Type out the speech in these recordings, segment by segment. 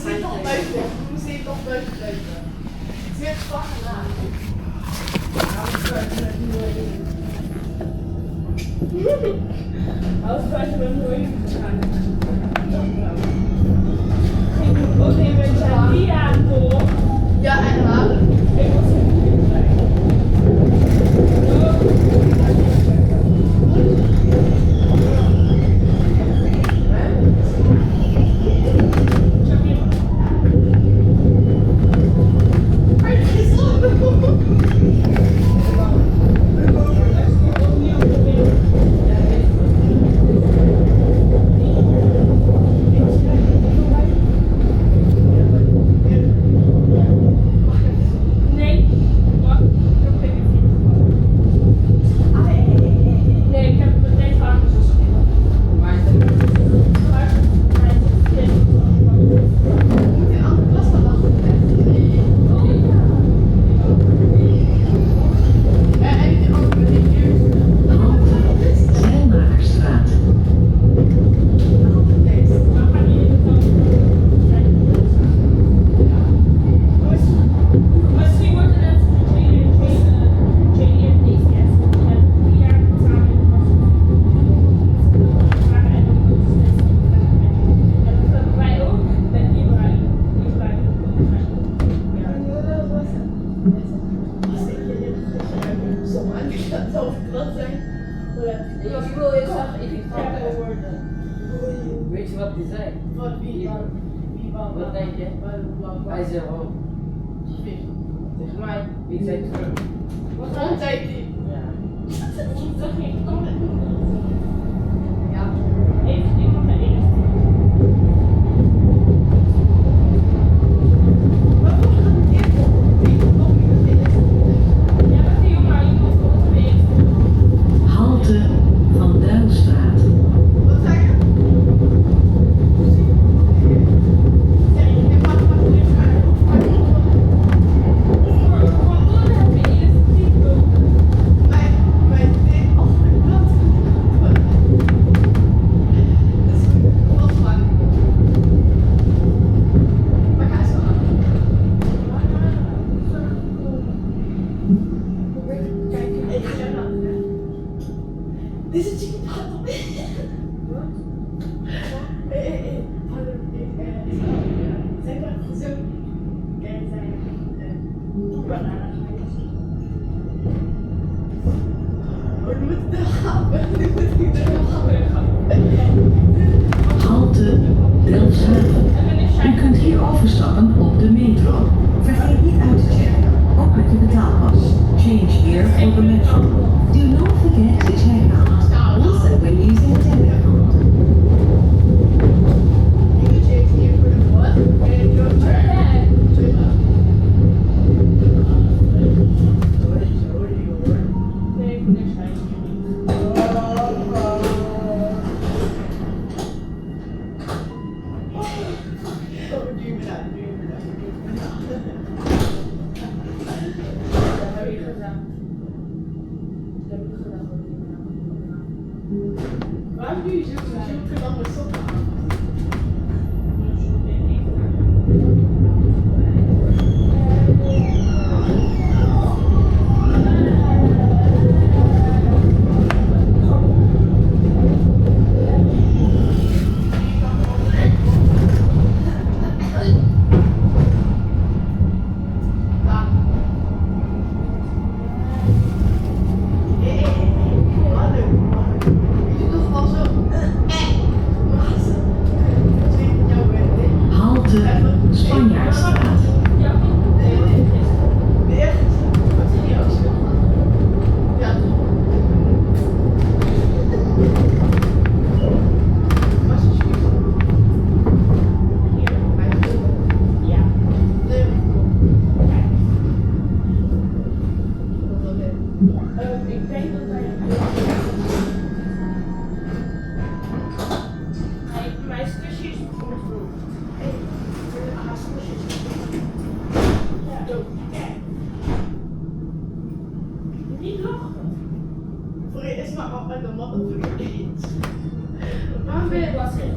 zit nog buiten. We zitten nog buiten. Het zit vast na. Als buiten met mooie gegaan. Oké, we zijn die aan door. Ja, en halen. Ik was er niet bij. Weet je wat die zei? Wat wie? Wat denk je? Hij zei oh. Tegen mij, ik zei terug. Wat zei hij? Ja. Dat ging komen. Ja. Even ik nog naar eerst. Wat was het eerst? Ja, maar die jongen, je moet nog weer. Halte van Duylstraat. Wat zei je? Dit is een chicken pot. Wat? Zeg maar zo. Kijk, zijn bananen. Oh, nu moet ik er gaan. Nu moet ik er gaan. Halte Delfshaven. U kunt hier overstappen op de metro. Vergeet niet uit te checken, ook met uw betaalpas. Change here for the metro. Do not forget to check out. Also when using a debit card. You can change here for the what? And your check. Nee, ik moet niks zijn. Dat heb ik gedaan. Waar nu zoeken dan met sokken? Spanjaardstraat. Ik denk dat wij... Mijn stusje is voor de groep. Niet lachen. Voor je is maar wat met de man natuurlijk niet. Waarom ben je wat in?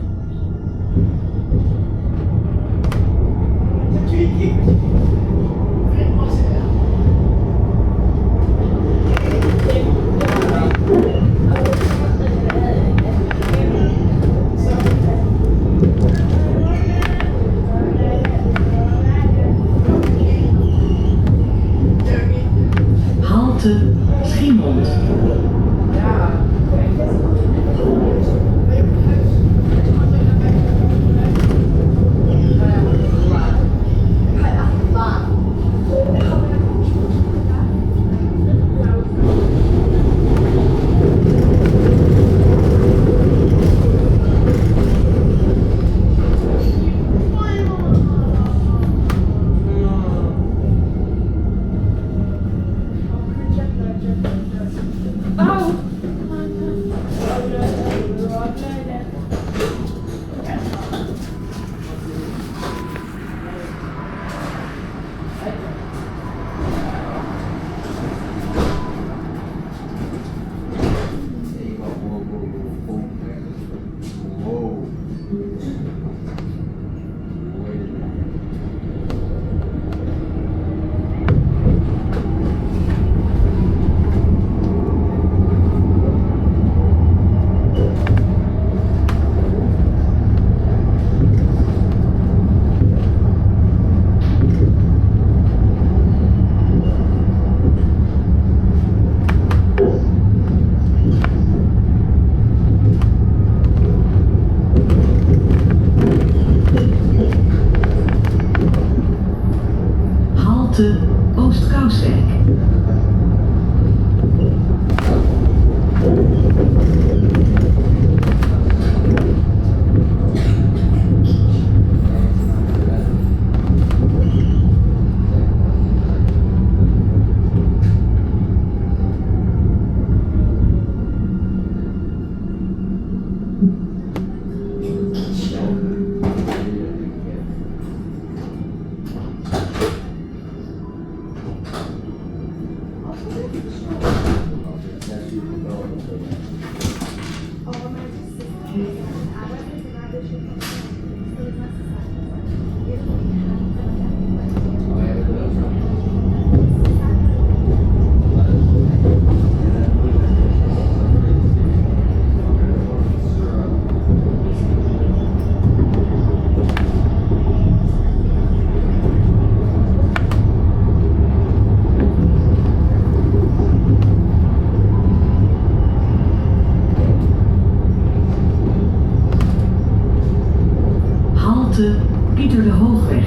Halte Pieter de Hoochweg,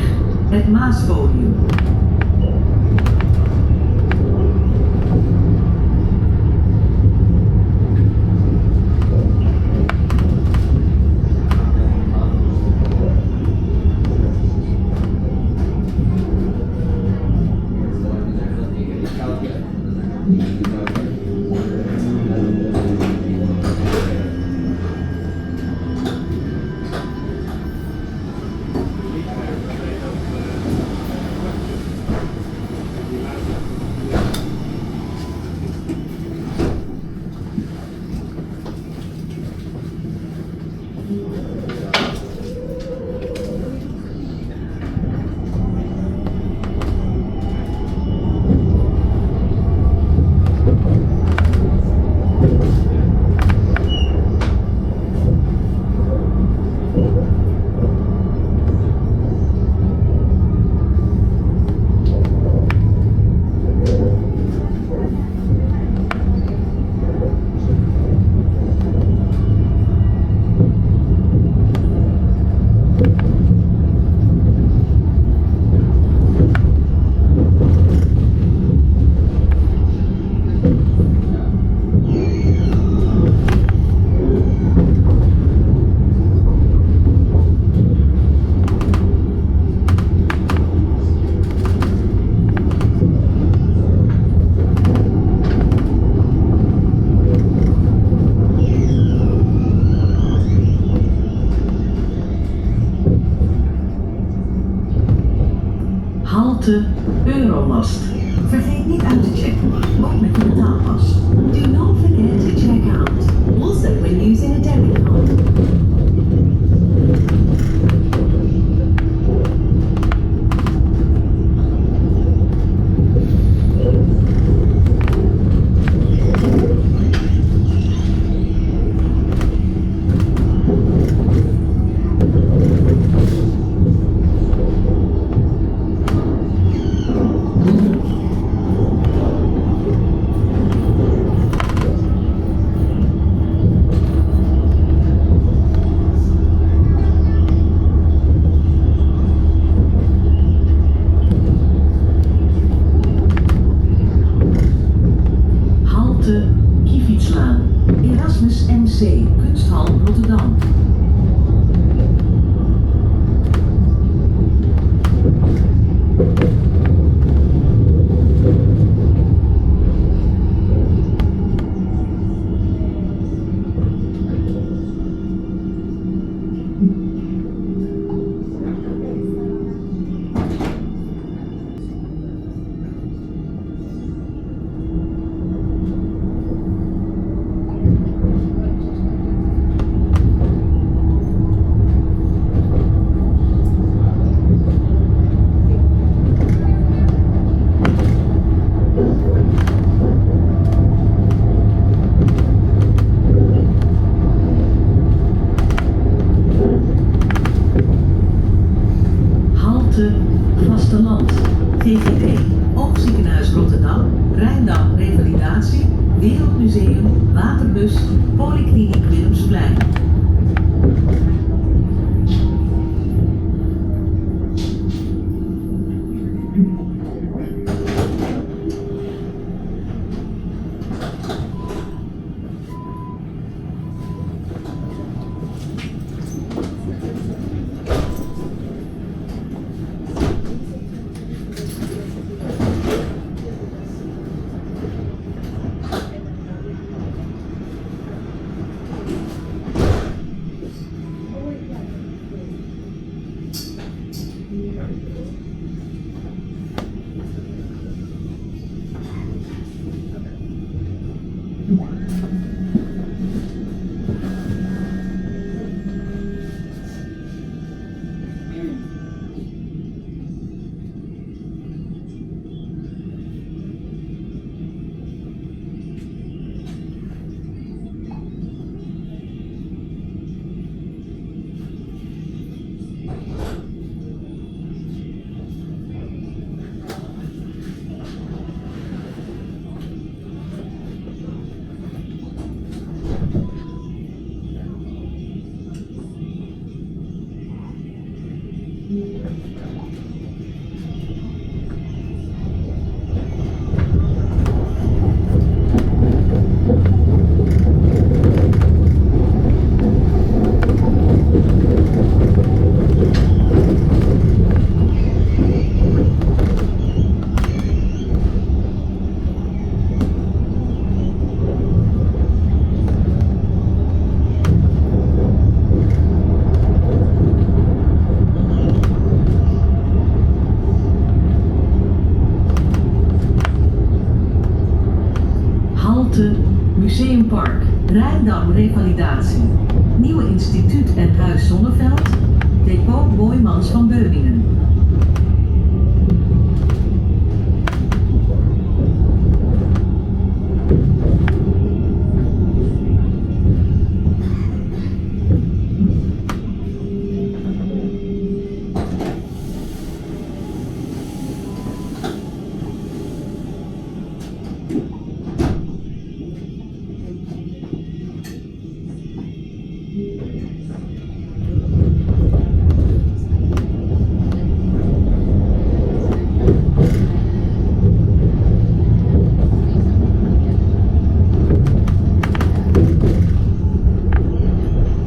het Maaspodium. Halte Euromast. Vergeet niet uit te checken, ook met je betaalpas. Do not forget to check out. Also when using a debit card. Kievitslaan, Erasmus MC, Kunsthal Rotterdam. Vasteland, GGD, Oogziekenhuis Rotterdam, Rijndam Revalidatie, Wereldmuseum, Waterbus, Polykliniek Willemsplein. Museumpark, Rijndam Revalidatie, Nieuwe Instituut en Huis Zonneveld, Depot Boijmans van Beuningen.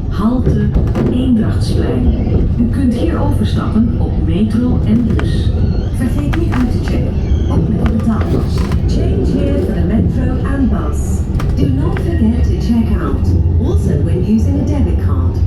Halte Eendrachtsplein. U kunt hier overstappen op metro en bus. Vergeet niet uit te checken, ook met de betaalpas. Change here for the metro and bus. Do not forget to check out, also when using a debit card.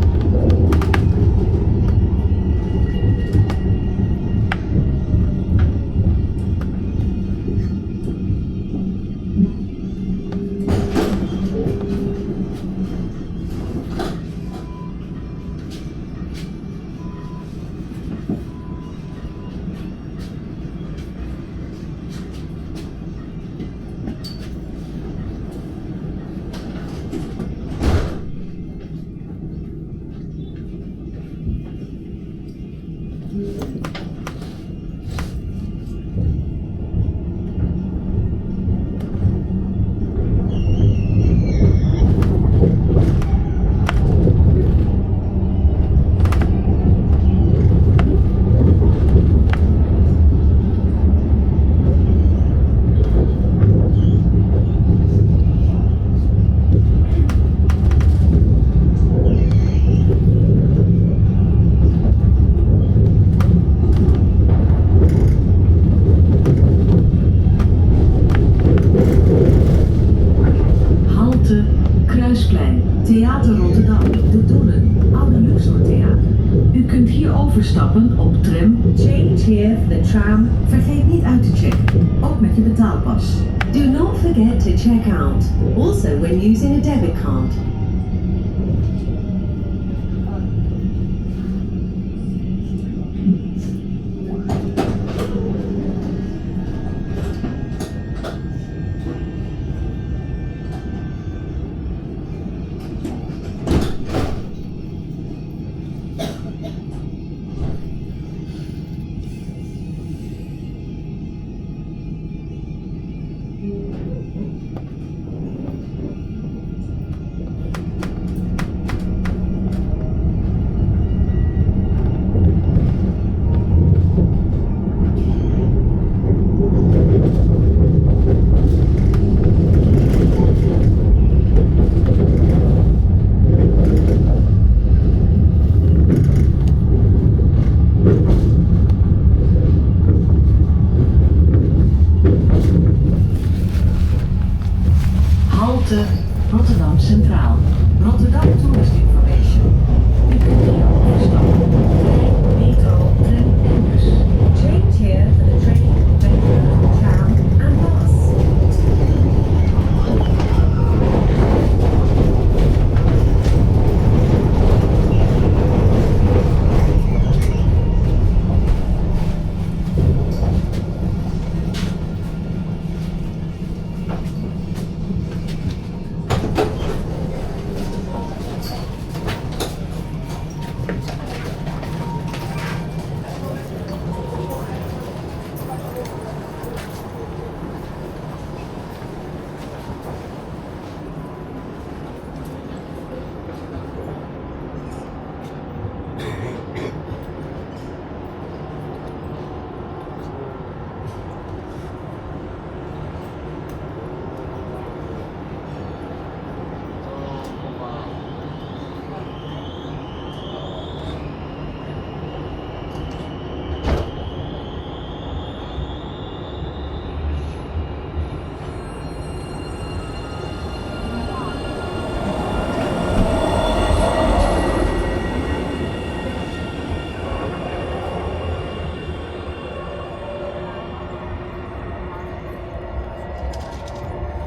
Kruisplein, Theater Rotterdam, De Doelen, Oude Luxor Theater. U kunt hier overstappen op tram. Change here for the tram. Vergeet niet uit te checken, ook met je betaalpas. Do not forget to check out, also when using a debit card.